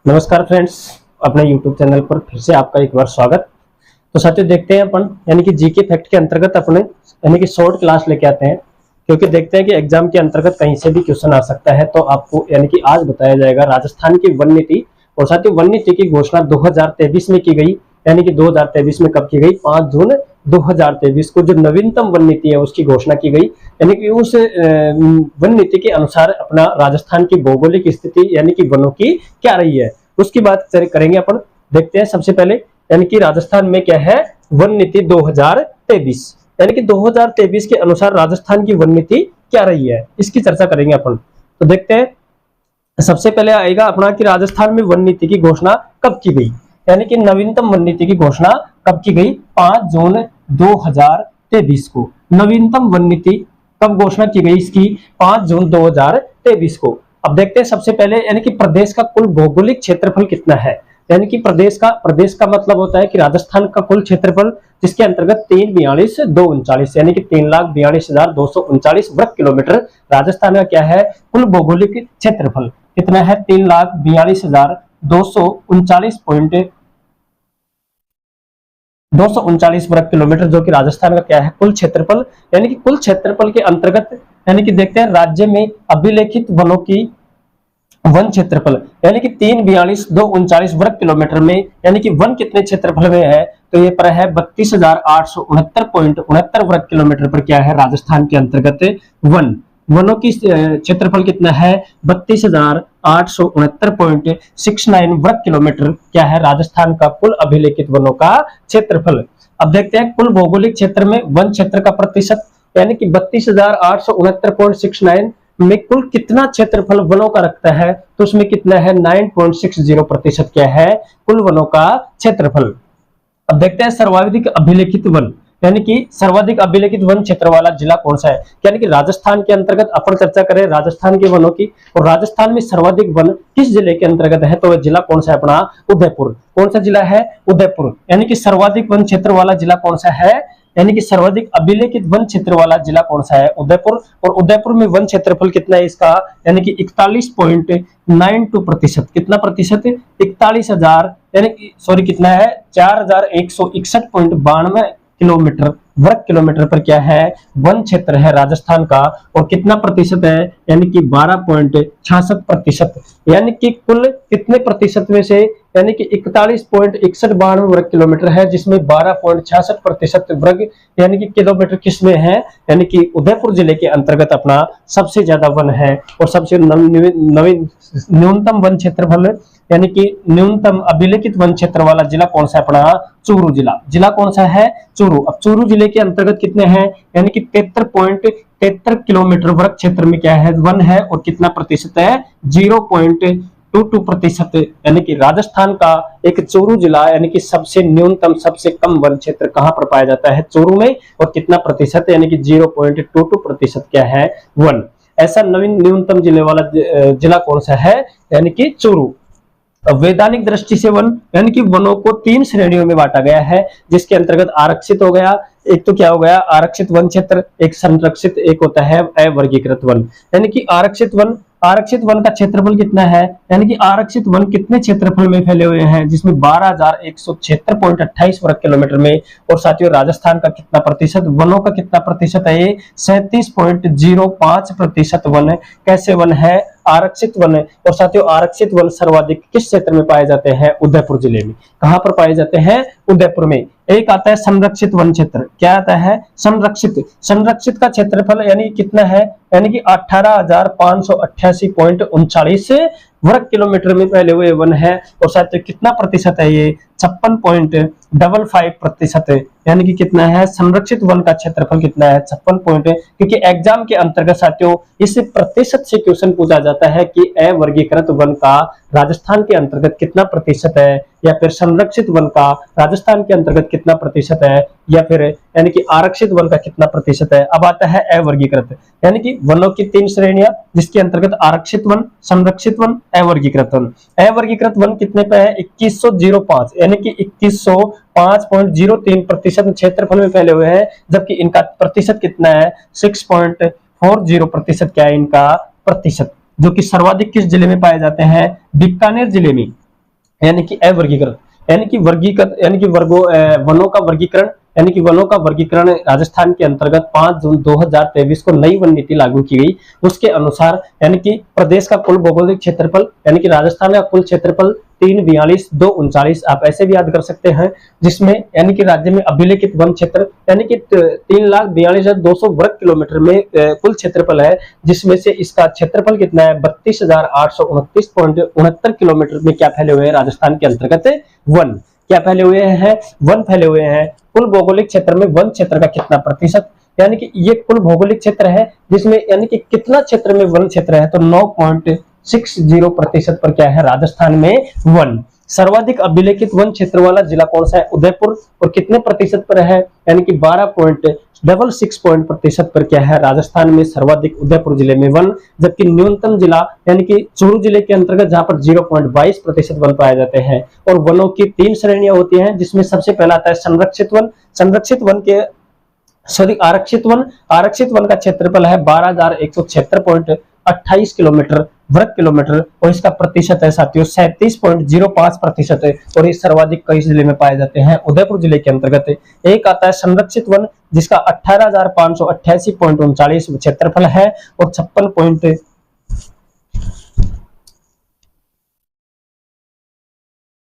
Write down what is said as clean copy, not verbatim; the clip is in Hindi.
नमस्कार फ्रेंड्स, अपने YouTube चैनल पर फिर से आपका एक बार स्वागत। तो साथियों देखते हैं अपन यानी कि जीके फैक्ट के अंतर्गत अपने यानी कि शॉर्ट क्लास लेके आते हैं, क्योंकि देखते हैं कि एग्जाम के अंतर्गत कहीं से भी क्वेश्चन आ सकता है। तो आपको यानी कि आज बताया जाएगा राजस्थान की वन नीति। और साथियों वन नीति की घोषणा 2023 में की गई, यानी कि 2023 में कब की गई? 5 जून 2023 को जो नवीनतम वन नीति है उसकी घोषणा की गई। यानी कि उस वन नीति के अनुसार अपना राजस्थान की भौगोलिक स्थिति यानी कि वनों की क्या रही है उसकी बात करेंगे अपन। देखते हैं सबसे पहले यानी कि राजस्थान में क्या है वन नीति 2023, यानी कि 2023 के अनुसार राजस्थान की वन नीति क्या रही है इसकी चर्चा करेंगे अपन। तो देखते हैं सबसे पहले आएगा अपना कि राजस्थान में वन नीति की घोषणा कब की गई, यानी कि नवीनतम वन नीति की घोषणा कब की गई? 5 जून 2023 को नवीनतम वन नीति कब घोषणा की गई इसकी? 5 जून 2023 को। अब देखते हैं सबसे पहले यानी कि प्रदेश का कुल भौगोलिक क्षेत्रफल कितना है। यानी कि प्रदेश का मतलब होता है कि राजस्थान का कुल क्षेत्रफल, जिसके अंतर्गत 342,239 यानी कि 3,42,239 वर्ग किलोमीटर राजस्थान का क्या है कुल भौगोलिक क्षेत्रफल कितना है? 3,42,239 वर्ग किलोमीटर, जो कि राजस्थान का क्या है कुल क्षेत्रफल। यानी कि कुल क्षेत्रफल के अंतर्गत यानी कि देखते हैं राज्य में अभिलेखित वनों की वन क्षेत्रफल यानी कि 3,42,239 वर्ग किलोमीटर में, यानी कि वन कितने क्षेत्रफल में है? तो ये पर है 32,869.69 वर्ग किलोमीटर पर क्या है राजस्थान के अंतर्गत वनों की क्षेत्रफल कितना है? 32,869.69 वर्ग किलोमीटर क्या है राजस्थान का कुल अभिलेखित वनों का क्षेत्रफल। अब देखते हैं कुल भौगोलिक क्षेत्र में वन क्षेत्र का प्रतिशत, यानी कि 32,869.69 में कुल कितना क्षेत्रफल वनों का रखता है? तो उसमें कितना है? 9.60% क्या है कुल वनों का क्षेत्रफल। अब देखते हैं सर्वाधिक अभिलेखित वन, यानी कि सर्वाधिक अभिलेखित वन क्षेत्र वाला जिला कौन सा है। यानी कि राजस्थान के अंतर्गत अपन चर्चा करें राजस्थान के वनों की, और राजस्थान में सर्वाधिक वन किस जिले के अंतर्गत है? तो वह जिला कौन सा है अपना? उदयपुर। कौन सा जिला है? उदयपुर। यानी कि सर्वाधिक वन क्षेत्र वाला जिला कौन सा है? यानी कि सर्वाधिक अभिलेखित वन क्षेत्र वाला जिला कौन सा है? उदयपुर। और उदयपुर में वन क्षेत्रफल कितना है इसका? यानी कि 41.92%। कितना प्रतिशत? 41,000 यानी कि सॉरी कितना है 4,161.92 किलोमीटर वर्ग किलोमीटर पर क्या है वन क्षेत्र है राजस्थान का। और कितना प्रतिशत है? यानी कि 12.66%। यानी कि कुल कितने प्रतिशत में से? यानी कि 41.6192 वर्ग किलोमीटर है, जिसमें 12.66% वर्ग यानी कि किलोमीटर किसमें है? यानी कि उदयपुर जिले के अंतर्गत अपना सबसे ज्यादा वन है। और सबसे न्यूनतम वन क्षेत्रफल यानी कि न्यूनतम अभिलेखित वन क्षेत्र वाला जिला कौन सा है अपना? चूरू जिला। जिला कौन सा है? चूरू। अब चूरू जिले के अंतर्गत कितने हैं? यानी कि 73.73 किलोमीटर वर्ग क्षेत्र में क्या है वन है। और कितना प्रतिशत है? 0.22%। यानी कि राजस्थान का एक चूरू जिला यानी कि सबसे न्यूनतम सबसे कम वन क्षेत्र कहां पर पाया जाता है? चूरू में। और कितना प्रतिशत? यानी कि 0.22% क्या है वन। ऐसा न्यूनतम जिले वाला जिला कौन सा है? यानी कि चूरू। वैधानिक दृष्टि से वन यानी कि वनों को 3 श्रेणियों में बांटा गया है, जिसके अंतर्गत आरक्षित हो गया, एक तो क्या हो गया आरक्षित वन क्षेत्र, एक संरक्षित, एक होता है अवर्गीकृत वन। यानी कि आरक्षित वन का क्षेत्रफल कितना है? यानी कि आरक्षित वन कितने क्षेत्रफल में फैले हुए हैं? जिसमें 12,176.28 वर्ग किलोमीटर में। और साथियों राजस्थान का कितना प्रतिशत वनों का कितना प्रतिशत है? ये 37.05% वन है। कैसे वन है? आरक्षित वन है। और साथियों आरक्षित वन सर्वाधिक किस क्षेत्र में पाए जाते हैं? उदयपुर जिले में। कहां पर पाए जाते हैं? उदयपुर में। एक आता है संरक्षित वन क्षेत्र। क्या आता है? संरक्षित का क्षेत्रफल यानी कितना है? यानी कि 18,588.39 वर्ग किलोमीटर में फैले हुए वन है। और साथियों कितना प्रतिशत है ये? 56.55% है। यानी कि कितना है संरक्षित वन का क्षेत्रफल कितना है? 56 क्योंकि एग्जाम के अंतर्गत साथियों इस प्रतिशत से क्वेश्चन पूछा जाता है कि अवर्गीकृत वन का राजस्थान के अंतर्गत कितना प्रतिशत है, या फिर संरक्षित वन का राजस्थान के अंतर्गत कितना प्रतिशत है, या फिर यानी कि आरक्षित वन का कितना प्रतिशत है। अब आता है अवर्गीकृत, यानी कि वनों की 3 श्रेणियां, जिसके अंतर्गत आरक्षित वन, संरक्षित वन, अवर्गीकृत वन। अवर्गीकृत वन कितने पे है? 2105 यानी कि 2105.03% क्षेत्रफल में फैले हुए हैं, जबकि इनका प्रतिशत कितना है? 6.40% क्या है इनका प्रतिशत। जो कि सर्वाधिक किस जिले में पाए जाते हैं? बीकानेर जिले में। यानी कि अवर्गीकरण, यानी कि वर्गीकरण, यानी कि वनों का वर्गीकरण, यानी कि वनों का वर्गीकरण राजस्थान के अंतर्गत 5 जून 2023 को नई वन नीति लागू की गई। उसके अनुसार यानी कि प्रदेश का कुल भौगोलिक क्षेत्रफल, यानी कि राजस्थान का कुल क्षेत्रफल 342,239 आप ऐसे भी याद कर सकते हैं, जिसमें यानी कि राज्य में अभिलेखित वन क्षेत्र यानी कि 3,42,200 वर्ग किलोमीटर में कुल क्षेत्रफल है, जिसमें से इसका क्षेत्रफल कितना है? 32,829.69 किलोमीटर में क्या फैले हुए हैं? राजस्थान के अंतर्गत वन क्या फैले हुए हैं? वन फैले हुए हैं। कुल भौगोलिक क्षेत्र में वन क्षेत्र का कितना प्रतिशत, यानी कि ये कुल भौगोलिक क्षेत्र है जिसमें यानी कि कितना क्षेत्र में वन क्षेत्र है? तो 9.60% पर क्या है? राजस्थान में वन। सर्वाधिक अभिलेखित वन क्षेत्र वाला जिला कौन सा है? उदयपुर। और कितने प्रतिशत पर है? यानी कि 12.66 प्रतिशत पर क्या है? राजस्थान में सर्वाधिक उदयपुर जिले में वन। जबकि न्यूनतम जिला यानी कि चूरू जिले के अंतर्गत जहां पर 0.22% वन पाए जाते हैं। और वनों की 3 श्रेणियां होती हैं, जिसमें सबसे पहला आता है संरक्षित वन। संरक्षित वन के आरक्षित वन का क्षेत्रफल है 12,176.28 किलोमीटर वर्ग किलोमीटर, और इसका प्रतिशत है साथियों 37.05% है। और ये सर्वाधिक कई जिले में पाए जाते हैं? उदयपुर जिले के अंतर्गत। एक आता है संरक्षित वन, जिसका 18,588.39 क्षेत्रफल है और